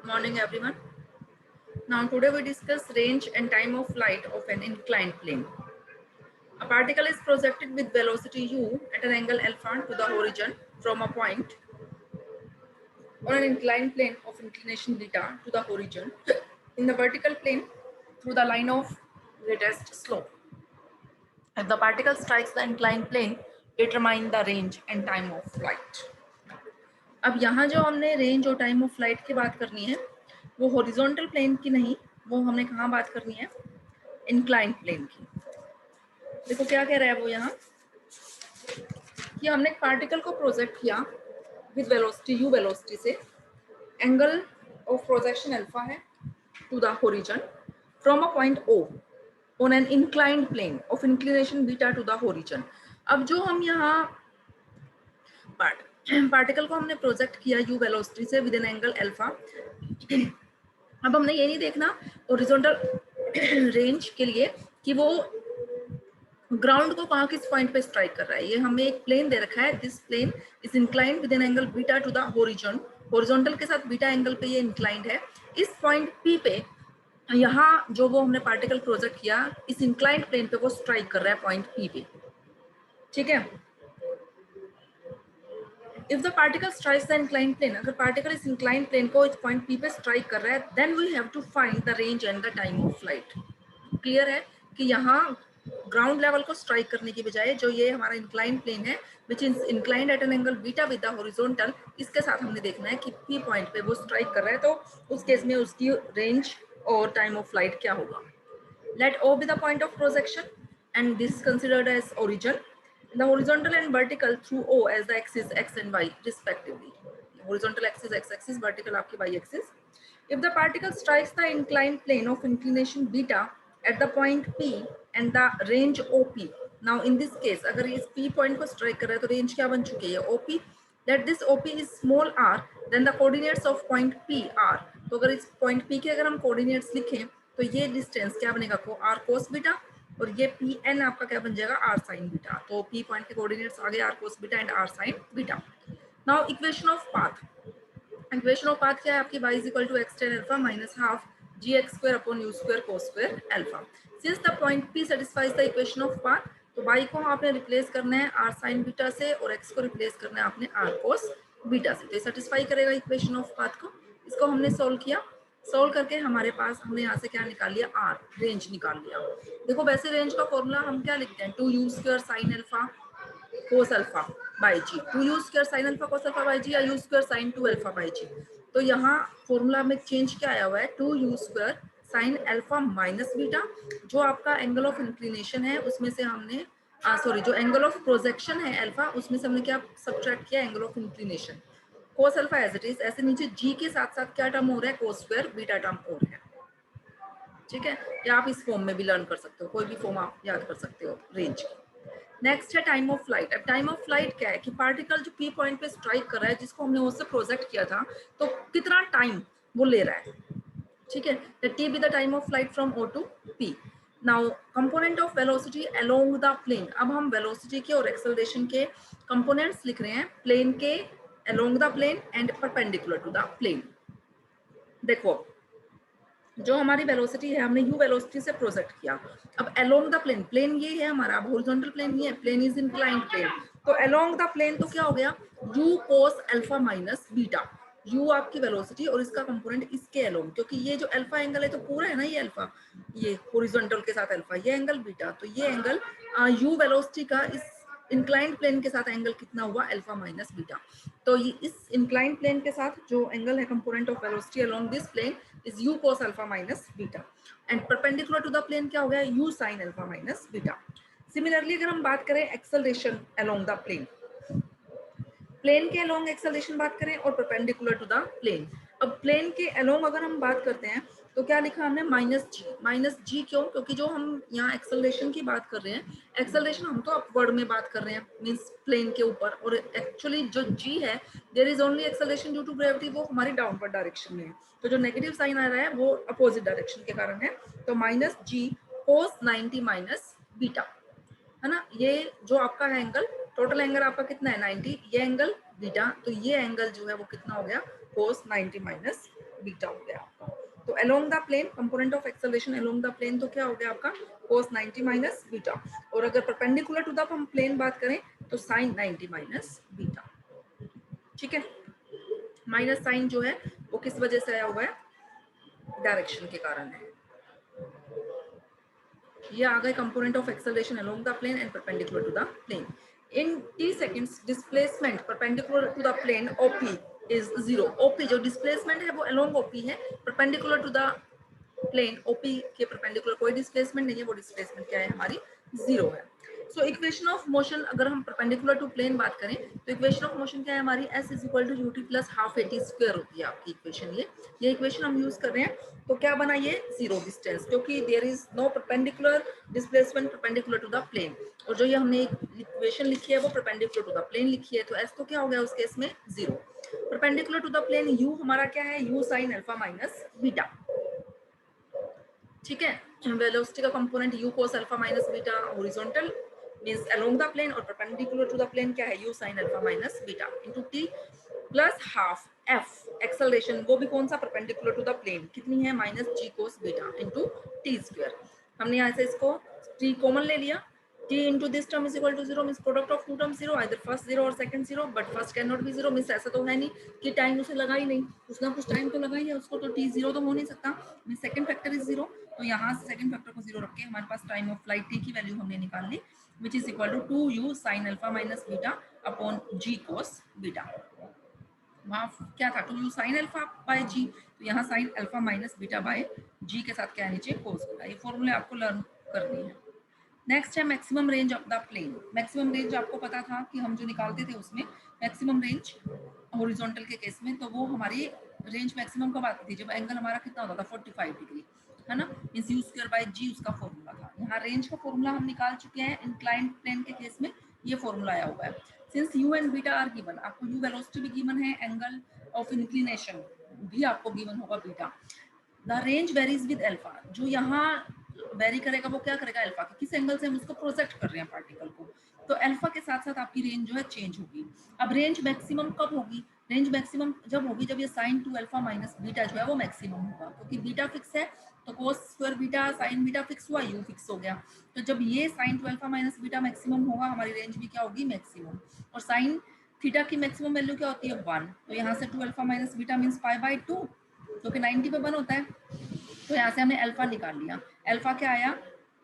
Morning everyone. Now today we discuss range and time of flight of an inclined plane. A particle is projected with velocity u at an angle alpha to the horizon from a point on an inclined plane of inclination beta to the horizon in the vertical plane through the line of greatest slope. If the particle strikes the inclined plane, determine the range and time of flight. अब यहाँ जो हमने range और time of flight की बात करनी है वो हॉरिजॉन्टल प्लेन की नहीं, वो हमने कहाँ बात करनी है, इंक्लाइंड प्लेन की। देखो क्या कह रहा है वो यहाँ कि हमने एक पार्टिकल को प्रोजेक्ट किया विद वेलोसिटी यू वेलोसिटी से, एंगल ऑफ प्रोजेक्शन अल्फा है to the horizon from a point O on an inclined plane of inclination beta to the horizon. अब जो हम यहाँ पार्टिकल को हमने प्रोजेक्ट किया यू वेलोसिटी से विद एन एंगल अल्फा, अब हमने ये नहीं देखना हॉरिजॉन्टल रेंज के लिए कि वो ग्राउंड को कहाँ किस पॉइंट पे स्ट्राइक कर रहा है। ये हमें एक प्लेन दे रखा है, this plane is inclined with an angle beta to the horizon, horizontal के साथ बीटा एंगल पे ये इंक्लाइंड है। इस पॉइंट पी पे यहाँ जो वो हमने पार्टिकल प्रोजेक्ट किया इस इंक्लाइंड प्लेन पे वो स्ट्राइक कर रहा है पॉइंट पी पे, ठीक है। If the particle strikes the inclined plane, अगर पार्टिकल इस इंक्लाइंड प्लेन को इस पॉइंट पी पे स्ट्राइक कर रहा है, then we have to find the range and the time of flight. Clear है कि यहाँ ग्राउंड लेवल को स्ट्राइक करने की बजाय जो ये हमारा इंक्लाइंड प्लेन है which is inclined at N angle beta with the horizontal, इसके साथ हमने देखना है कि पी पॉइंट पे वो स्ट्राइक कर रहा है, तो उस केस में उसकी रेंज और टाइम ऑफ फ्लाइट क्या होगा। Let O be the point of projection and this considered as origin, the horizontal and vertical through O as the axis x and y respectively. Horizontal axis x axis, vertical आपकी y axis. If the particle strikes the inclined plane of inclination beta at the point P and the range OP. Now in this case अगर इस P point को strike कर रहा है तो range क्या बन चुकी है, OP. That this OP is small r, then the coordinates of point P are. तो अगर इस point P के अगर हम coordinates लिखें तो ये distance क्या बनेगा, r cos beta, और ये पी एन आपका क्या बन जाएगा, आर साइन बीटा। तो पी पॉइंट के कोऑर्डिनेट्स आ गए r cos beta and r sine beta. Now equation of path, equation of path क्या है आपकी, y is equal to x tan alpha minus half g x square upon u square cos square alpha. Since the point P satisfies the equation of path, तो y को आपने replace करना है are sine beta से और x को replace करना है आपने आर कोस बीटा से, तो ये सेटिस्फाई करेगा इक्वेशन ऑफ पाथ को। इसको हमने सोल्व किया, सोल्व करके हमारे पास हमने यहाँ से क्या निकाल लिया, आर, रेंज निकाल लिया। देखो वैसे रेंज का फॉर्मूला हम क्या लिखते हैं, two u square sine alpha cos alpha by g, two u square sine alpha cos alpha by g या u square sine two alpha by g. तो यहाँ फॉर्मूला में चेंज क्या आया हुआ है, two u square sine alpha minus beta, जो आपका एंगल ऑफ इंक्लिनेशन है उसमें से हमने सॉरी जो एंगल ऑफ प्रोजेक्शन है अल्फा उसमें से हमने क्या सब्ट्रैक्ट किया, angle of inclination. Cos alpha as it is, ऐसे नीचे जी के साथ साथ क्या टर्म हो रहा है, कोस स्क्वायर बीटा टर्म और है, ठीक है। या आप इस फॉर्म में भी लर्न कर सकते हो, कोई भी फॉर्म आप याद कर सकते हो रेंज की। नेक्स्ट है टाइम ऑफ फ्लाइट। अब टाइम ऑफ फ्लाइट क्या है कि पार्टिकल जो पी पॉइंट पे स्ट्राइक कर रहा है जिसको हमने उससे प्रोजेक्ट किया था, तो कितना टाइम वो ले रहा है, ठीक है। T be the time of flight from O to P. Now component of velocity along the plane, अब हम वेलोसिटी के और एक्सेलरेशन के कंपोनेंट्स लिख रहे हैं प्लेन के along the plane and perpendicular to the plane. देखो जो हमारी वेलोसिटी है हमने यू वेलोसिटी से प्रोजेक्ट किया, अब अलोंग द प्लेन, प्लेन ये है हमारा, अब हॉरिजॉन्टल प्लेन ये है, प्लेन इज इंक्लाइंड प्लेन, तो अलोंग द प्लेन तो क्या हो गया, you cos alpha minus beta, you आपकी वेलोसिटी और इसका कंपोनेंट इसके अलोंग, क्योंकि ये जो अल्फा एंगल है तो पूरा है ना ये अल्फा, ये हॉरिजॉन्टल के साथ अल्फा, ये एंगल बीटा, तो ये एंगल यू वेलोसिटी का इस इंक्लाइंड प्लेन के साथ एंगल कितना हुआ, अल्फा माइनस बीटा। तो ये इस इंक्लाइंड प्लेन के साथ जो एंगल है component of velocity along this plane is u cos alpha minus beta and perpendicular to the plane क्या हो गया, u sin alpha minus beta। Similarly अगर हम बात करें acceleration along the plane, plane के अलोंग एक्सेलरेशन बात करें और परपेंडिकुलर टू द प्लेन। अब प्लेन के अलोंग अगर हम बात करते हैं तो क्या लिखा हमने, माइनस जी क्यों, क्योंकि जो हम यहाँ एक्सेलरेशन की बात कर रहे हैं, एक्सेलरेशन हम तो अपवर्ड में बात कर रहे हैं मींस प्लेन के ऊपर, और एक्चुअली जो जी है there is only acceleration due to gravity, वो हमारी डाउनवर्ड डायरेक्शन में है, तो जो नेगेटिव साइन आ रहा है वो अपोजिट डायरेक्शन के कारण है, तो माइनस जी कोस 90 माइनस बीटा, है ना। ये जो आपका है एंगल, टोटल एंगल आपका कितना है 90, ये एंगल बीटा, तो ये एंगल जो है वो कितना हो गया, कोस 90 माइनस बीटा हो गया आपका। तो along the plane, component of acceleration along the plane, तो क्या हो गया आपका cos 90 माइनस बीटा। और अगर परपेंडिकुलर टू द हम प्लेन बात करें तो sin 90 माइनस बीटा। ठीक है, माइनस साइन जो है वो किस वजह से आया हुआ है, डायरेक्शन के कारण है। ये आ गए component of acceleration along the plane and perpendicular to the plane. In t seconds displacement perpendicular to the plane OP is 0। OP जो डिस्प्लेसमेंट है वो अलोंग OP है, perpendicular to the plane OP के परपेंडिकुलर कोई displacement नहीं है, वो displacement क्या है हमारी 0 है। सो इक्वेशन ऑफ मोशन, अगर हम परपेंडिकुलर टू प्लेन बात करें तो इक्वेशन ऑफ मोशन क्या है हमारी, s is equal to ut plus half at square होती है आपकी इक्वेशन। ये इक्वेशन हम यूज कर रहे हैं, तो क्या बना ये जीरो डिस्टेंस, क्योंकि there is no perpendicular displacement perpendicular to the plane. और जो ये हमने इक्वेशन लिखी है वो परपेंडिकुलर टू द प्लेन लिखी है, तो s तो क्या हो गया उस केस में 0। Perpendicular to the plane u हमारा क्या है, u sine alpha minus beta. ठीक है, वेलोसिटी का component u cos alpha minus beta, horizontal means along the plane, और परपेंडिकुलर टू द प्लेन क्या है, u sin alpha minus beta into t plus half f acceleration, वो भी कौन सा, परपेंडिकुलर टू द प्लेन, कितनी है, minus g cos beta into t square. हमने यहाँ से इसको t कॉमन ले लिया, t into this term is equal to 0 means product of two terms 0, either first 0 or second 0, but first cannot be 0 means ऐसा तो है नहीं कि टाइम उसे लगा ही नहीं, कुछ ना कुछ टाइम तो लगा ही है उसको, तो t 0 तो हो नहीं सकता, मींस सेकंड फैक्टर इज 0। तो यहाँ से सेकंड फैक्टर को 0 रख के हमारे पास टाइम ऑफ फ्लाइट t की वैल्यू हमने निकाल ली, which is equal to 2u sin alpha minus beta upon g cos beta. वहाँ क्या था, 2u sin alpha by g, तो यहाँ sin alpha minus beta by g के साथ क्या है नीचे cos बीटा। ये फॉर्मूले आपको लर्न करनी है। नेक्स्ट है maximum range of the plane. Maximum range आपको पता था कि हम जो निकालते थे उसमें मैक्सिमम रेंज हॉरिजॉन्टल के केस में, तो वो हमारी रेंज मैक्सिमम कब आती थी, जब एंगल हमारा कितना होता था 45 डिग्री, है ना, means u square by g उसका फॉर्मूला था। यहाँ रेंज का फॉर्मूला हम निकाल चुके हैं, इंक्लाइंड प्लेन के केस में ये फॉर्मूला आया हुआ है। Since u and beta are given, आपको u वेलोसिटी भी गिवन है, एंगल ऑफ इंक्लिनेशन भी आपको गिवन होगा beta. The range varies with alpha, जो यहाँ वेरी करेगा वो क्या करेगा, अल्फा के किस एंगल से हम उसको प्रोजेक्ट कर रहे हैं पार्टिकल को, तो अल्फा के साथ साथ आपकी रेंज जो है चेंज होगी। अब रेंज मैक्सिमम कब होगी, रेंज मैक्सिमम जब होगी जब ये साइन 2 अल्फा माइनस बीटा जो है वो मैक्सिमम होगा, क्योंकि बीटा फिक्स है तो cos square beta sine beta fix हुआ, यू फिक्स हो गया, तो जब ये sine 2 alpha minus beta maximum होगा हमारी रेंज भी क्या होगी, मैक्सिमम। और साइन थीटा की मैक्सिमम वैल्यू क्या होती है, 1, तो यहाँ से 2 alpha minus beta means pi by 2, क्योंकि 90 पे 1 होता है, तो यहाँ से हमने अल्फा निकाल लिया, अल्फा क्या आया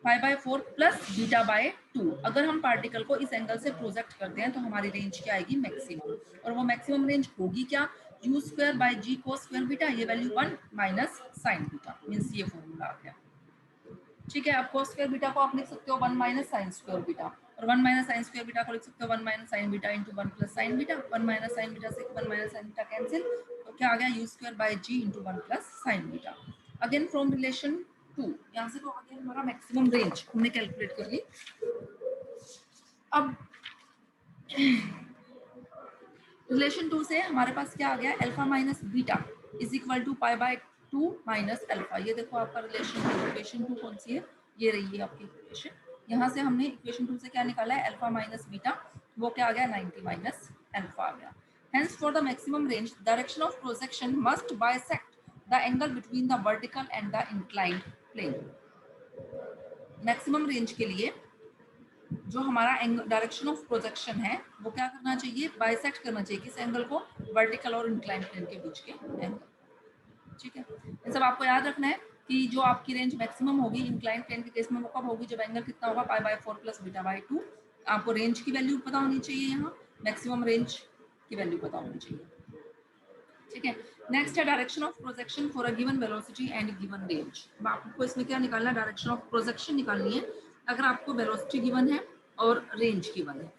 5/4 प्लस बीटा बाय 2। अगर हम पार्टिकल को इस एंगल से प्रोजेक्ट करते हैं तो हमारी रेंज क्या आएगी, मैक्सिमम। और वो मैक्सिमम रेंज होगी क्या, u square by g cos square beta, ये value 1 minus sine beta, means ये फॉर्मूला आ गया। ठीक है, अब कोस स्क्वायर बीटा को आप लिख सकते हो 1 माइनस साइन स्क्वायर बीटा, और 1 माइनस साइन स्क्वायर बीटा को लिख सकते हो 1 minus sine beta into 1 plus sine beta. 1 minus sine beta से 1 माइनस साइन बीटा कैंसिल, तो क्या आ गया, u square by g into 1 plus sine beta. Again from relation 2, यहाँ से तो अगेन हमारा मैक्सिमम रेंज हमने कैलकुलेट कर ली। अब रिलेशन 2 से हमारे पास क्या आ गया, alpha minus beta is equal to pi by 2 minus alpha. ये देखो आपका रिलेशन इक्वेशन 2 कौन सी है, ये रही है आपकी इक्वेशन। यहाँ से हमने इक्वेशन 2 से क्या निकाला है, अल्फा माइनस बीटा, वो क्या आ गया 90 माइनस अल्फा आ गया। Hence for the maximum range, direction of projection must bisect the angle between the vertical and the inclined plane. Maximum range के लिए जो हमारा डायरेक्शन ऑफ प्रोजेक्शन है वो क्या करना चाहिए, बाइसेक्ट करना चाहिए, किस एंगल को, वर्टिकल और इंक्लाइंड प्लेन के बीच के एंगल। ठीक है, ये सब आपको याद रखना है कि जो आपकी रेंज मैक्सिमम होगी इंक्लाइंड प्लेन के केस में वो कब होगी, जब एंगल कितना होगा, पाई/4 प्लस बीटा बाय 2। आपको रेंज की वैल्यू पता होनी चाहिए, यहाँ मैक्सिमम रेंज की वैल्यू पता होनी चाहिए। ठीक है, नेक्स्ट है direction of projection for a given velocity and given range. अब आपको इसमें क्या निकालना है, डायरेक्शन ऑफ प्रोजेक्शन निकालनी है अगर आपको वेलोसिटी गिवन है और रेंज गिवन है।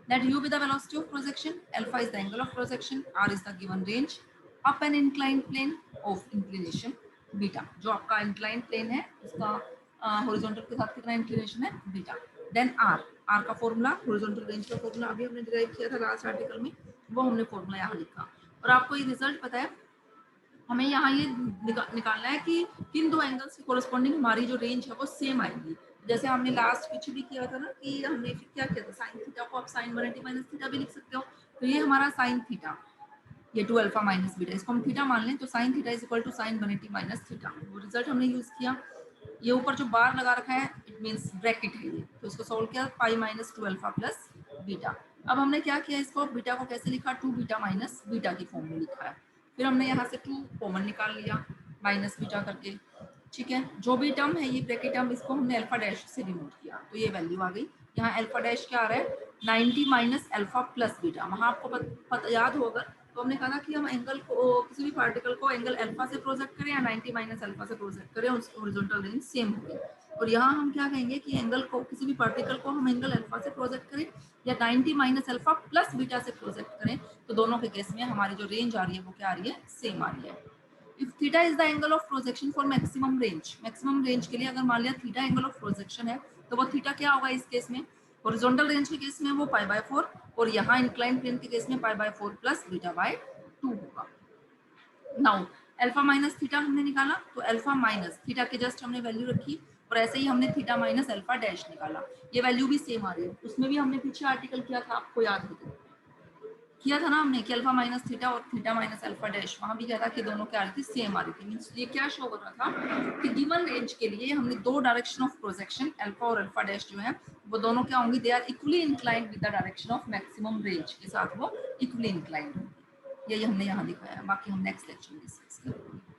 Let u be the velocity of projection, alpha is the angle of projection, r is the given range up an inclined plane of inclination beta। जो आपका inclined plane है उसका horizontal के साथ कितना inclination है, beta। Then r का formula, horizontal range का फॉर्मूला अभी हमने डिराइव किया था लास्ट आर्टिकल में, वो हमने फॉर्मूला यहाँ लिखा। और आपको ये रिजल्ट पता है, हमें यहाँ ये निकालना है कि किन दो एंगल्स की कोरस्पॉन्डिंग हमारी जो रेंज है वो सेम आएगी। जैसे हमने लास्ट पीछे भी किया था ना कि हमने फिर क्या किया था, साइन थीटा को आप साइन 180 माइनस थीटा भी लिख सकते हो, तो ये हमारा साइन थीटा ये 2 अल्फा माइनस बीटा, इसको हम थीटा मान लें तो sine theta is equal to sine 180 minus theta, वो रिजल्ट हमने यूज किया। ये ऊपर जो बार लगा रखा है इट मींस ब्रैकेट है ये, तो इसको सॉल्व किया pi minus 2 alpha plus beta. अब हमने क्या किया, इसको बीटा को कैसे लिखा, 2 बीटा माइनस बीटा की फॉर्म में लिखा है। फिर हमने यहाँ से 2 कॉमन निकाल लिया माइनस बीटा करके, ठीक है। जो भी टर्म है ये ब्रैकेट टर्म, इसको हमने अल्फा डैश से रिमूव किया तो ये वैल्यू आ गई। यहाँ अल्फा डैश क्या आ रहा है, 90 माइनस अल्फा प्लस बीटा। वहाँ आपको पता याद होगा तो हमने कहा था कि हम एंगल को, किसी भी पार्टिकल को एंगल अल्फा से प्रोजेक्ट करें या 90 माइनस अल्फा से प्रोजेक्ट करें, उसकी हॉरिजॉन्टल रेंज सेम होगी। और यहाँ हम क्या कहेंगे कि एंगल को, किसी भी पार्टिकल को हम एंगल अल्फा से प्रोजेक्ट करें या 90 माइनस अल्फा प्लस बीटा से प्रोजेक्ट करें, तो दोनों के केस में हमारी जो रेंज आ रही है वो क्या आ रही है, सेम आ रही है। If theta is the angle of projection for maximum range, maximum range के लिए अगर मान लिया थीटा एंगल ऑफ प्रोजेक्शन है, तो वो थीटा क्या होगा इस केस में, हॉरिजॉन्टल रेंज के केस में वो पाई बाय 4, और यहाँ इंक्लाइन प्लेन के केस में pi by 4 plus beta by 2 होगा। नाउ अल्फा माइनस थीटा हमने निकाला, तो अल्फा माइनस थीटा के जस्ट हमने वैल्यू रखी, और ऐसे ही हमने थीटा माइनस अल्फा डैश निकाला, ये वैल्यू भी सेम आ रही है। उसमें भी हमने पीछे आर्टिकल किया था, आपको याद हो तो किया था ना हमने कि अल्फा माइनस थीटा और थीटा माइनस अल्फा डैश, वहां भी क्या था कि दोनों क्या आ रही थी, सेम आ रही थी। मींस ये क्या शो कर रहा था कि गिवन रेंज के लिए हमने दो डायरेक्शन ऑफ प्रोजेक्शन अल्फा और अल्फा डैश जो है वो दोनों क्या होंगी, they are equally inclined with the direction of maximum range के साथ वो इक्वली इंक्लाइंड होंगी। यही हमने यहाँ दिखाया, बाकी हम नेक्स्ट लेक्चर में डिस्कस करेंगे।